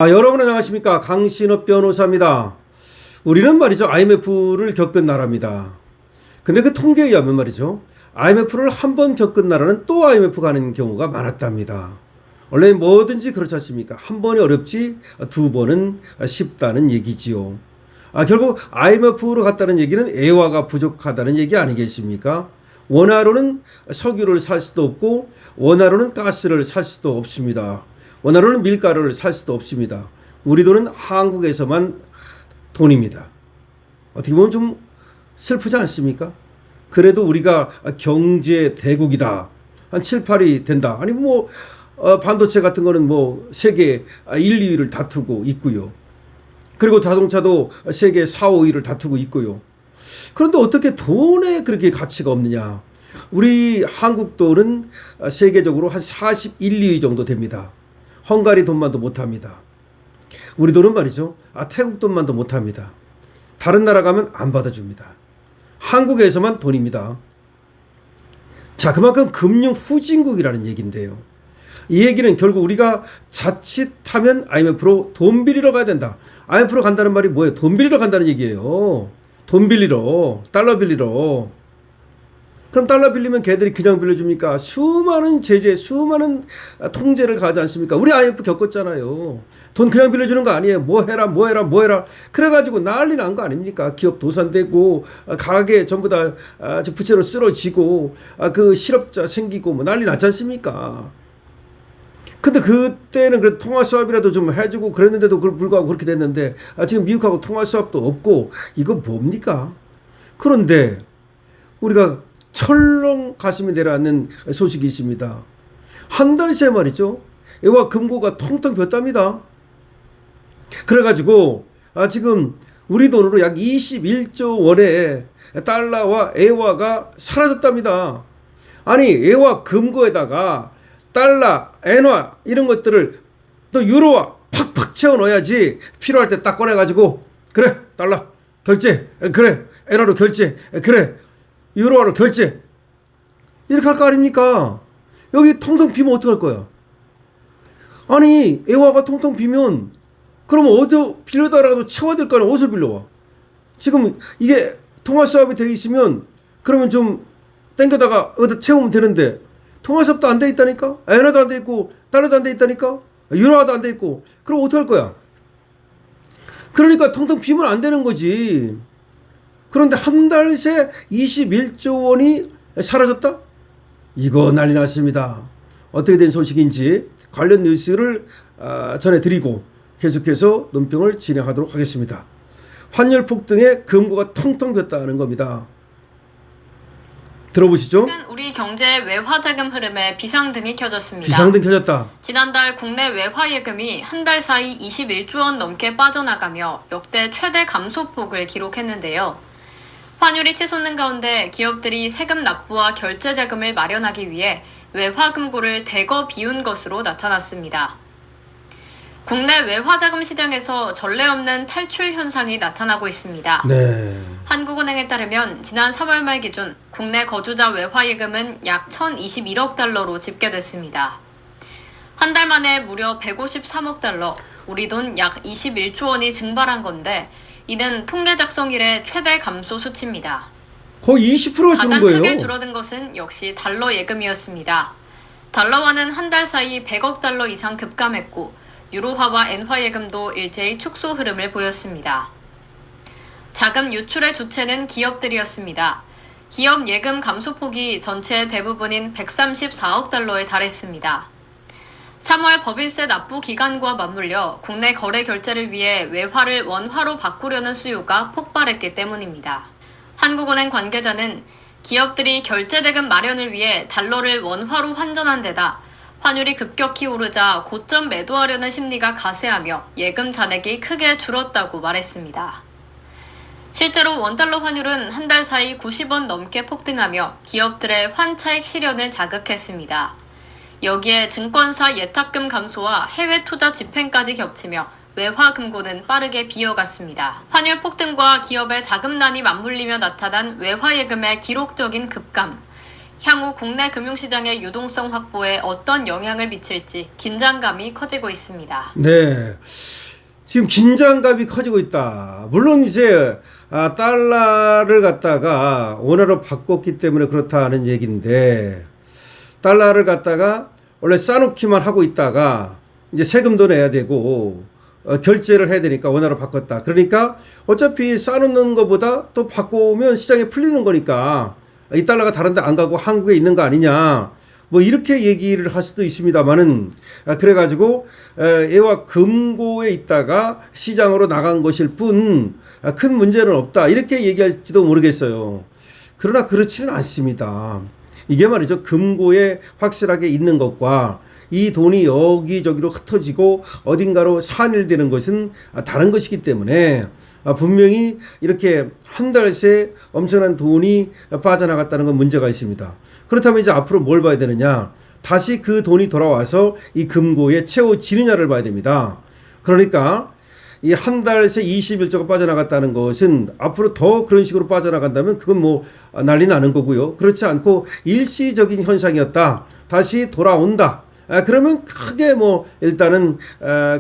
여러분 안녕하십니까? 강신업 변호사입니다. 우리는 말이죠, IMF를 겪은 나라입니다. 근데 그 통계에 의하면 말이죠, IMF를 한 번 겪은 나라는 또 IMF 가는 경우가 많았답니다. 원래 뭐든지 그렇지 않습니까? 한 번이 어렵지 두 번은 쉽다는 얘기지요. 결국 IMF로 갔다는 얘기는 애화가 부족하다는 얘기 아니겠습니까? 원화로는 석유를 살 수도 없고 원화로는 가스를 살 수도 없습니다. 원화로는 밀가루를 살 수도 없습니다. 우리 돈은 한국에서만 돈입니다. 어떻게 보면 좀 슬프지 않습니까? 그래도 우리가 경제 대국이다. 한 7, 8위 된다. 아니 반도체 같은 거는 세계 1, 2위를 다투고 있고요. 그리고 자동차도 세계 4, 5위를 다투고 있고요. 그런데 어떻게 돈에 그렇게 가치가 없느냐? 우리 한국 돈은 세계적으로 한 41, 2위 정도 됩니다. 헝가리 돈만도 못합니다. 우리 돈은 말이죠, 태국 돈만도 못합니다. 다른 나라 가면 안 받아줍니다. 한국에서만 돈입니다. 자, 그만큼 금융 후진국이라는 얘기인데요. 이 얘기는 결국 우리가 자칫하면 IMF로 돈 빌리러 가야 된다. IMF로 간다는 말이 뭐예요? 돈 빌리러 간다는 얘기예요. 돈 빌리러, 달러 빌리러. 그럼 달러 빌리면 걔들이 그냥 빌려줍니까? 수많은 제재, 수많은 통제를 가하지 않습니까? 우리 IMF 겪었잖아요. 돈 그냥 빌려주는 거 아니에요. 뭐 해라. 그래가지고 난리 난 거 아닙니까? 기업 도산되고, 가게 전부 다 부채로 쓰러지고, 그 실업자 생기고, 난리 났지 않습니까? 근데 그때는 그래도 통화 수합이라도 좀 해주고 그랬는데도 불구하고 그렇게 됐는데, 지금 미국하고 통화 수합도 없고, 이거 뭡니까? 그런데 우리가 철렁 가슴이 내려앉는 소식이 있습니다. 한 달 새 말이죠, 애화 금고가 텅텅 비었답니다. 그래가지고 지금 우리 돈으로 약 21조 원의 달러와 애화가 사라졌답니다. 아니, 애화 금고에다가 달러, 엔화 이런 것들을 또 유로화 팍팍 채워 넣어야지, 필요할 때 딱 꺼내가지고 그래 달러 결제, 그래 엔화로 결제, 그래 유로화로 결제, 이렇게 할 거 아닙니까? 여기 텅텅 비면 어떡할 거야? 아니, 애화가 텅텅 비면 그러면 어디서 빌려다라도 채워야 될 거 아니야? 어디서 빌려와? 지금 이게 통화 수합이 돼 있으면 그러면 좀 땡겨다가 어디 채우면 되는데, 통화 수합도 안 돼 있다니까? 엔화도 안 돼 있고 달러도 안 돼 있다니까? 유로화도 안 돼 있고. 그럼 어떡할 거야? 그러니까 텅텅 비면 안 되는 거지. 그런데 한 달 새 21조 원이 사라졌다? 이거 난리 났습니다. 어떻게 된 소식인지 관련 뉴스를 전해드리고 계속해서 논평을 진행하도록 하겠습니다. 환율 폭등에 금고가 텅텅 비었다는 겁니다. 들어보시죠. 우리 경제 외화자금 흐름에 비상등이 켜졌습니다. 비상등 켜졌다. 지난달 국내 외화예금이 한 달 사이 21조 원 넘게 빠져나가며 역대 최대 감소폭을 기록했는데요. 환율이 치솟는 가운데 기업들이 세금 납부와 결제 자금을 마련하기 위해 외화금고를 대거 비운 것으로 나타났습니다. 국내 외화자금 시장에서 전례 없는 탈출 현상이 나타나고 있습니다. 네. 한국은행에 따르면 지난 3월 말 기준 국내 거주자 외화예금은 약 1,021억 달러로 집계됐습니다. 한 달 만에 무려 153억 달러, 우리 돈 약 21조 원이 증발한 건데, 이는 통계 작성 이래 최대 감소 수치입니다. 거의 20%가 줄은 가장 거예요. 크게 줄어든 것은 역시 달러 예금이었습니다. 달러화는 한 달 사이 100억 달러 이상 급감했고, 유로화와 엔화 예금도 일제히 축소 흐름을 보였습니다. 자금 유출의 주체는 기업들이었습니다. 기업 예금 감소폭이 전체의 대부분인 134억 달러에 달했습니다. 3월 법인세 납부 기간과 맞물려 국내 거래 결제를 위해 외화를 원화로 바꾸려는 수요가 폭발했기 때문입니다. 한국은행 관계자는 기업들이 결제 대금 마련을 위해 달러를 원화로 환전한 데다 환율이 급격히 오르자 고점 매도하려는 심리가 가세하며 예금 잔액이 크게 줄었다고 말했습니다. 실제로 원달러 환율은 한 달 사이 90원 넘게 폭등하며 기업들의 환차익 실현을 자극했습니다. 여기에 증권사 예탁금 감소와 해외 투자 집행까지 겹치며 외화 금고는 빠르게 비어갔습니다. 환율 폭등과 기업의 자금난이 맞물리며 나타난 외화 예금의 기록적인 급감. 향후 국내 금융시장의 유동성 확보에 어떤 영향을 미칠지 긴장감이 커지고 있습니다. 네. 지금 긴장감이 커지고 있다. 물론 이제 달러를 갖다가 원화로 바꿨기 때문에 그렇다는 얘기인데, 달러를 갖다가 원래 싸놓기만 하고 있다가 이제 세금도 내야 되고 결제를 해야 되니까 원화로 바꿨다. 그러니까 어차피 싸놓는 것보다 또 바꾸면 시장에 풀리는 거니까 이 달러가 다른 데 안 가고 한국에 있는 거 아니냐, 뭐 이렇게 얘기를 할 수도 있습니다만은, 그래가지고 얘와 금고에 있다가 시장으로 나간 것일 뿐 큰 문제는 없다, 이렇게 얘기할지도 모르겠어요. 그러나 그렇지는 않습니다. 이게 말이죠, 금고에 확실하게 있는 것과 이 돈이 여기저기로 흩어지고 어딘가로 산일되는 것은 다른 것이기 때문에 분명히 이렇게 한 달 새 엄청난 돈이 빠져나갔다는 건 문제가 있습니다. 그렇다면 이제 앞으로 뭘 봐야 되느냐, 다시 그 돈이 돌아와서 이 금고에 채워지느냐를 봐야 됩니다. 그러니까 이 한 달 새 21조가 빠져나갔다는 것은 앞으로 더 그런 식으로 빠져나간다면 그건 뭐 난리 나는 거고요. 그렇지 않고 일시적인 현상이었다, 다시 돌아온다, 그러면 크게 뭐 일단은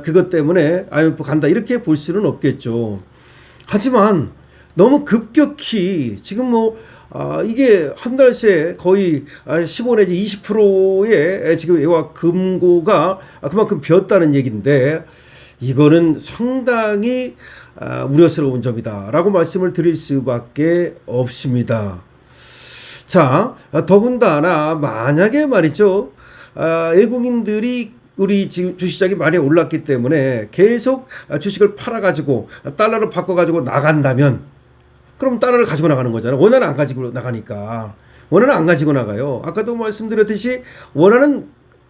그것 때문에 IMF 간다, 이렇게 볼 수는 없겠죠. 하지만 너무 급격히 지금 뭐 이게 한 달 새 거의 15 내지 20%의 지금 얘와 금고가 그만큼 비었다는 얘기인데, 이거는 상당히 우려스러운 점이다라고 말씀을 드릴 수밖에 없습니다. 자, 더군다나 만약에 말이죠, 외국인들이 우리 지금 주식시장이 많이 올랐기 때문에 계속 주식을 팔아가지고 달러로 바꿔가지고 나간다면, 그럼 달러를 가지고 나가는 거잖아요. 원화는 안 가지고 나가니까. 원화는 안 가지고 나가요. 아까도 말씀드렸듯이 원화는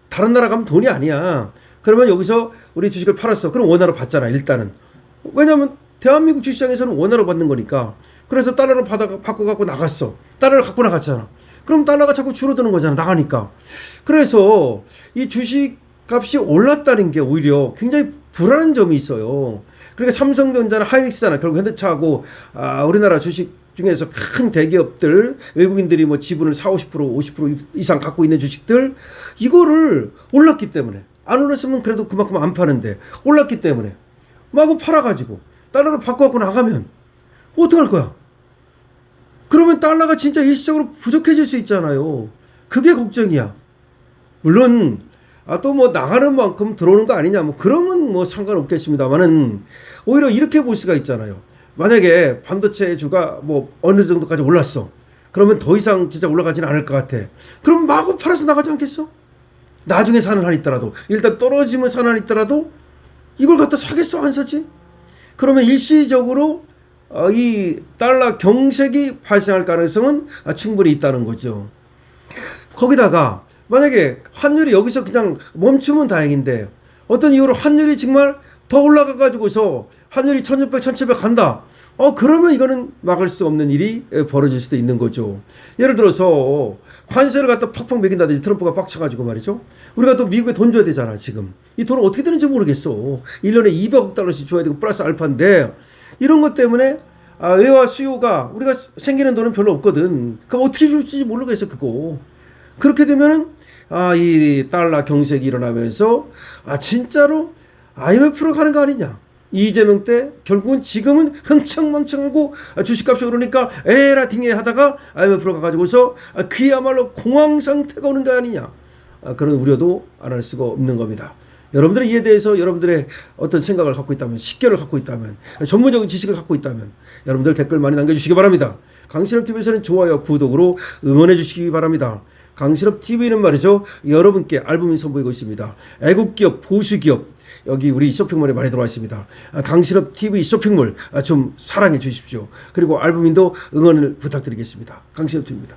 다른 나라 가면 돈이 아니야. 그러면 여기서 우리 주식을 팔았어. 그럼 원화로 받잖아, 일단은. 왜냐하면 대한민국 주식시장에서는 원화로 받는 거니까. 그래서 달러로 바꿔갖고 나갔어. 달러를 갖고 나갔잖아. 그럼 달러가 자꾸 줄어드는 거잖아, 나가니까. 그래서 이 주식 값이 올랐다는 게 오히려 굉장히 불안한 점이 있어요. 그러니까 삼성전자나 하이닉스나 결국 현대차하고 우리나라 주식 중에서 큰 대기업들, 외국인들이 뭐 지분을 40, 50% 이상 갖고 있는 주식들, 이거를 올랐기 때문에, 안 올랐으면 그래도 그만큼 안 파는데 올랐기 때문에 마구 팔아가지고 달러를 바꿔갖고 나가면 어떡할 거야? 그러면 달러가 진짜 일시적으로 부족해질 수 있잖아요. 그게 걱정이야. 물론 또 뭐 나가는 만큼 들어오는 거 아니냐, 뭐 그러면 뭐 상관없겠습니다만은, 오히려 이렇게 볼 수가 있잖아요. 만약에 반도체 주가 뭐 어느 정도까지 올랐어. 그러면 더 이상 진짜 올라가지는 않을 것 같아. 그럼 마구 팔아서 나가지 않겠어? 나중에 사는 한 있더라도, 일단 떨어지면 사는 한 있더라도 이걸 갖다 사겠어, 안 사지? 그러면 일시적으로 이 달러 경색이 발생할 가능성은 충분히 있다는 거죠. 거기다가 만약에 환율이 여기서 그냥 멈추면 다행인데, 어떤 이유로 환율이 정말 더 올라가 가지고서 환율이 1600, 1700 간다. 그러면 이거는 막을 수 없는 일이 벌어질 수도 있는 거죠. 예를 들어서 관세를 갖다 팍팍 매긴다든지 트럼프가 빡쳐가지고 말이죠. 우리가 또 미국에 돈 줘야 되잖아, 지금. 이 돈은 어떻게 되는지 모르겠어. 1년에 200억 달러씩 줘야 되고 플러스 알파인데, 이런 것 때문에 외화 수요가, 우리가 생기는 돈은 별로 없거든. 그거 어떻게 줄지 모르겠어, 그거. 그렇게 되면은 이 달러 경색이 일어나면서 진짜로 IMF로 가는 거 아니냐. 이재명 때 결국은 지금은 흥청망청하고 주식값이 오르니까 에라 딩에 하다가 IMF로 가가지고서 그야말로 공황 상태가 오는 거 아니냐. 그런 우려도 안 할 수가 없는 겁니다. 여러분들이 이에 대해서 여러분들의 어떤 생각을 갖고 있다면, 식견을 갖고 있다면, 전문적인 지식을 갖고 있다면 여러분들 댓글 많이 남겨주시기 바랍니다. 강신업TV에서는 좋아요, 구독으로 응원해 주시기 바랍니다. 강신업TV는 말이죠, 여러분께 알부민 선보이고 있습니다. 애국기업, 보수기업, 여기 우리 쇼핑몰에 많이 들어와 있습니다. 강신업TV 쇼핑몰 좀 사랑해 주십시오. 그리고 알부민도 응원을 부탁드리겠습니다. 강신업TV입니다.